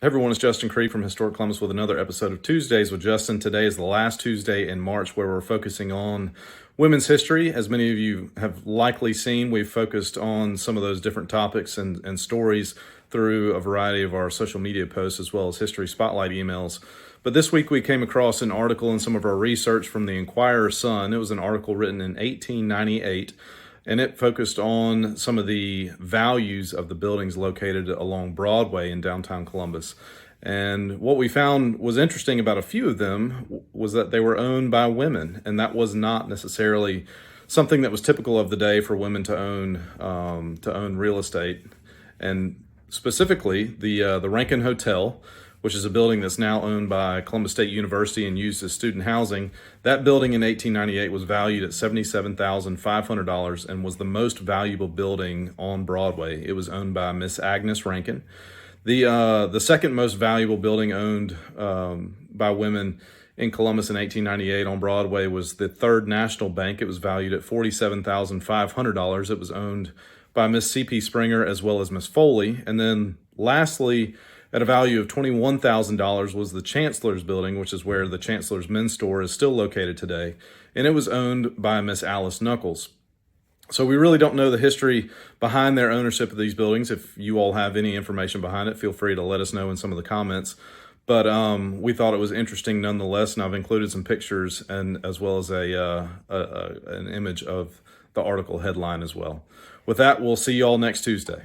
Hey everyone, it's Justin Cree from Historic Columbus with another episode of Tuesdays with Justin. Today is the last Tuesday in March where we're focusing on women's history. As many of you have likely seen, we've focused on some of those different topics and stories through a variety of our social media posts as well as History Spotlight emails. But this week we came across an article in some of our research from the Inquirer-Sun. It was an article written in 1898. And it focused on some of the values of the buildings located along Broadway in downtown Columbus. And what we found was interesting about a few of them was that they were owned by women, and that was not necessarily something that was typical of the day for women to own real estate. And specifically, the Rankin Hotel, which is a building that's now owned by Columbus State University and used as student housing. That building in 1898 was valued at $77,500 and was the most valuable building on Broadway. It was owned by Miss Agnes Rankin. The second most valuable building owned by women in Columbus in 1898 on Broadway was the Third National Bank. It was valued at $47,500. It was owned by Miss C.P. Springer as well as Miss Foley. And then lastly, at a value of $21,000 was the Chancellor's Building, which is where the Chancellor's Men's Store is still located today, and it was owned by Miss Alice Knuckles. So we really don't know the history behind their ownership of these buildings. If you all have any information behind it, feel free to let us know in some of the comments. But we thought it was interesting nonetheless, and I've included some pictures and as well as an image of the article headline as well. With that, we'll see you all next Tuesday.